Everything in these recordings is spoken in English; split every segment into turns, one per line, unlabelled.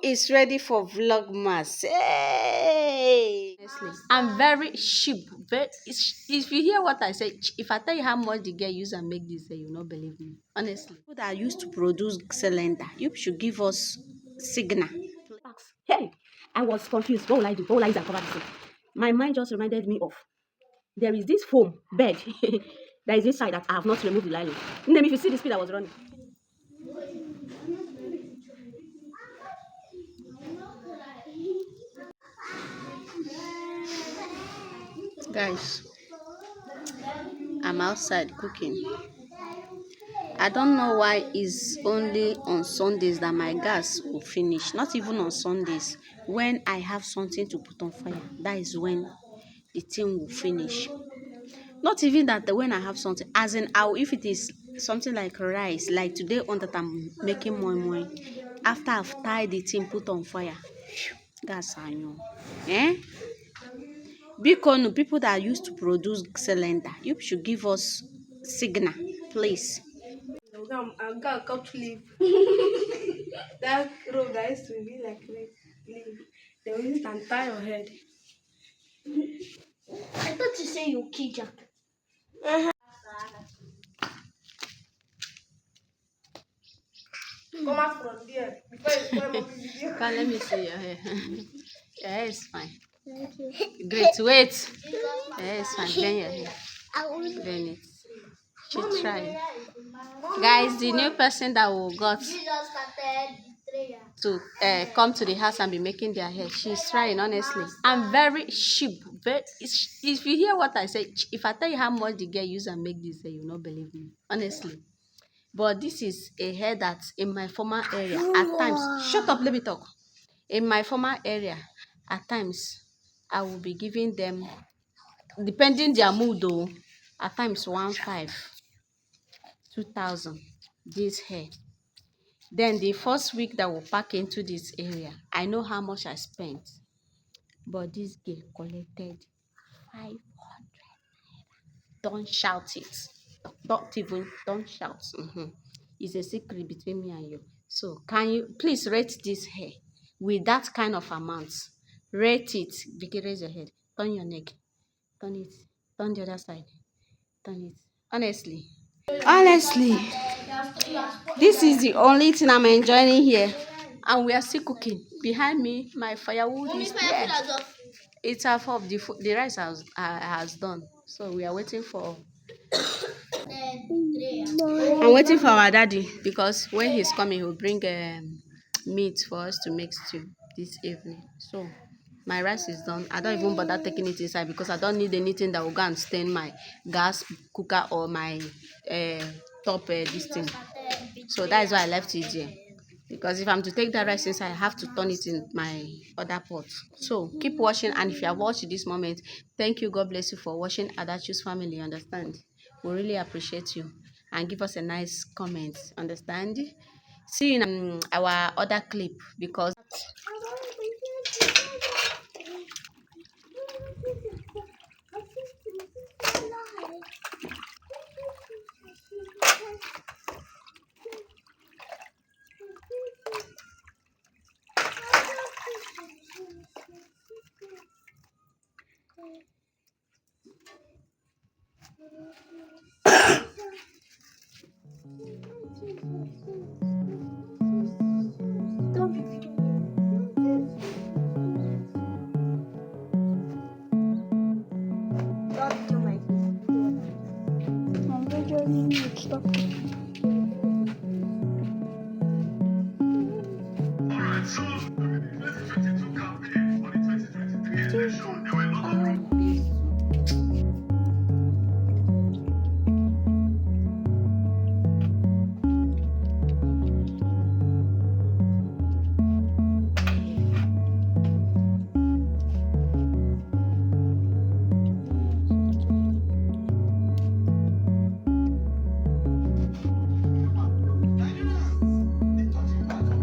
is ready for Vlogmas. Hey!
I'm very cheap. If you hear what I say, if I tell you how much the girl use and make this, you will not believe me. Honestly.
People that used to produce cylinder, you should give us signal.
Hey, I was confused. What will I do? What will I use and cover this thing? My mind just reminded me of there is this foam bed that is inside that I have not removed the nylon. And then if you see the speed I was running.
Guys, I'm outside cooking. I don't know why it's only on Sundays that my gas will finish. Not even on Sundays. When I have something to put on fire, that is when the thing will finish. Not even that when I have something, as in if it is something like rice, like today on that I'm making moi, after I've tied the thing, put on fire. Gas I know. Because people that used to produce cylinder, you should give us signal, please.
I'm gonna cut leaf. That rope that used to be like leaf. They will use it and tie your head.
I thought you say you kill Jack.
Come out from there before you spoil my video.
Come, let me see your hair. Your hair is fine.
Thank you.
Great. Wait. Your hair is fine. Bend your hair.
I will.
Bend it. Should try. Guys, the new person that we got to come to the house and be making their hair, she's trying. Honestly, I'm very cheap. If you hear what I say, if I tell you how much the girl use and make this, you will not believe me. Honestly. But this is a hair that's in my former area. At times, shut up, let me talk. In my former area, at times, I will be giving them, depending their mood though, at times 1,500, 2,000, this hair. Then the first week that we'll pack into this area, I know how much I spent. But this girl collected 500. Don't shout it. Don't shout. It's a secret between me and you. So can you please rate this hair with that kind of amount? Rate it. Vicky, raise your head. Turn your neck. Turn it. Turn the other side. Turn it. Honestly, this is the only thing I'm enjoying here. And we are still cooking. Behind me, my firewood is there. It's half of the rice has done. So we are waiting for I'm waiting for our daddy because when he's coming, he'll bring meat for us to make stew this evening. So my rice is done. I don't even bother taking it inside because I don't need anything that will go and stain my gas cooker or my top this thing. So that is why I left it here. Because if I'm to take that rice inside, I have to turn it in my other pot. So keep watching, and if you have watched this moment, thank you. God bless you for watching Adachu's family. Understand? We really appreciate you, and give us a nice comment. Understand? See you in our other clip because.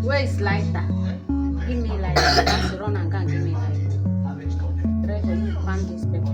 Where is lighter? Give me lighter. That's run and go and give me lighter. Try to find this paper.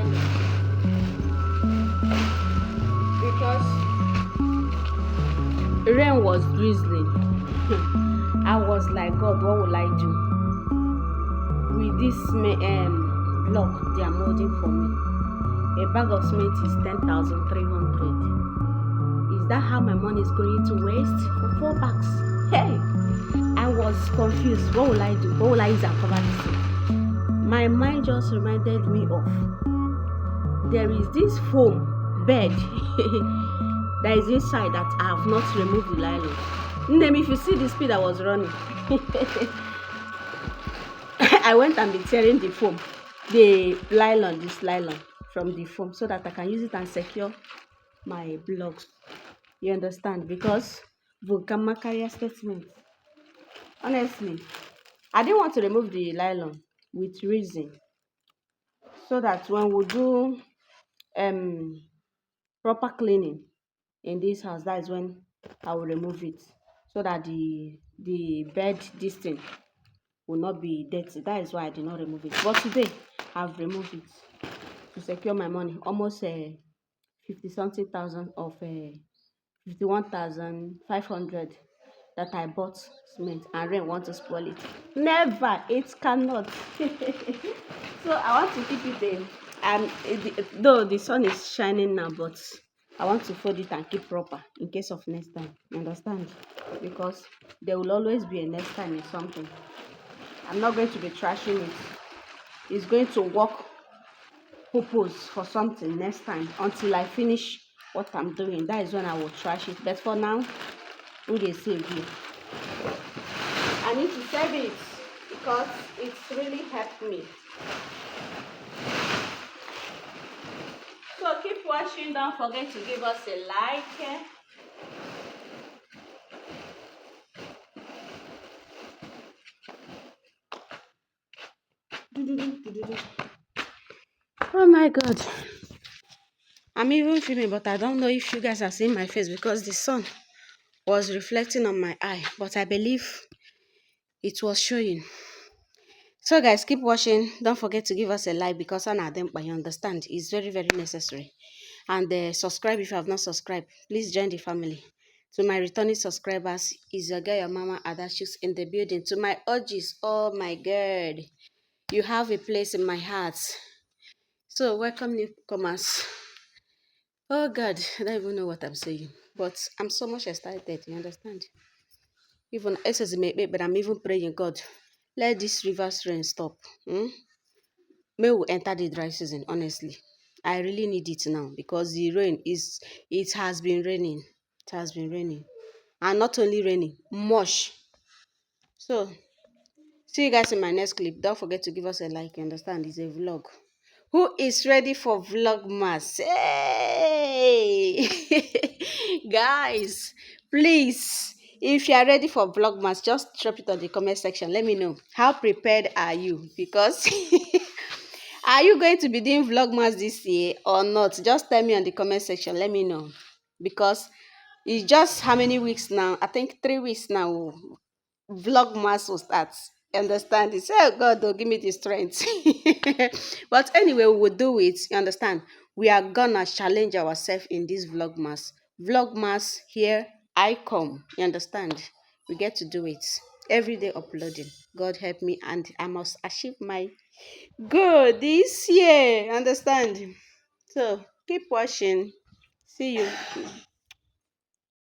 raining because rain was drizzling. I was like, God, what will I do with this block they are molding for me? A bag of cement is 10,300. Is that how my money is going to waste for 4 bags? Hey, I was confused. What will I do? What will I use and cover this thing? My mind just reminded me of there is this foam bed that is inside that I have not removed the nylon. Name, if you see the speed I was running, I went and be tearing the foam, this nylon from the foam so that I can use it and secure my blocks. You understand? Because Vlogmas carrier statement. Honestly, I didn't want to remove the nylon with reason, so that when we do proper cleaning in this house, that is when I will remove it, so that the bed this thing will not be dirty. That is why I did not remove it. But today I've removed it to secure my money, almost 50 something thousand of 51,500 that I bought cement, and rain want to spoil it. Never, it cannot. So I want to keep it there. Though the sun is shining now, but I want to fold it and keep proper in case of next time. You understand? Because there will always be a next time in something. I'm not going to be trashing it. It's going to work purpose for something next time until I finish what I'm doing. That is when I will trash it. But for now, who they save you? I need to save it because it's really helped me. So keep watching. Don't forget to give us a like. Oh my God. I'm even filming, but I don't know if you guys are seeing my face because the sun was reflecting on my eye. But I believe it was showing. So guys, keep watching. Don't forget to give us a like because I you understand it's very, very necessary. And subscribe if you have not subscribed. Please join the family. To my returning subscribers, is your girl, your mama Adashus in the building. To my OGs, oh my God, you have a place in my heart. So welcome newcomers. Oh God, I don't even know what I'm saying, but I'm so much excited. You understand? Even but I'm even praying, God, let this reverse rain stop. May we enter the dry season. Honestly, I really need it now because the rain is. It has been raining. It has been raining, and not only raining, much. So see you guys in my next clip. Don't forget to give us a like. You understand? It's a vlog. Who is ready for Vlogmas? Hey! Guys, please, if you are ready for Vlogmas, just drop it on the comment section. Let me know. How prepared are you? Because are you going to be doing Vlogmas this year or not? Just tell me on the comment section. Let me know. Because it's just how many weeks now? I think 3 weeks now. Vlogmas will start. Understand it? Say, oh God, give me the strength. But anyway, we will do it. You understand? We are gonna challenge ourselves in this Vlogmas. Vlogmas, here I come. You understand? We get to do it. Every day uploading. God help me, and I must achieve my goal this year. Understand? So keep watching. See you.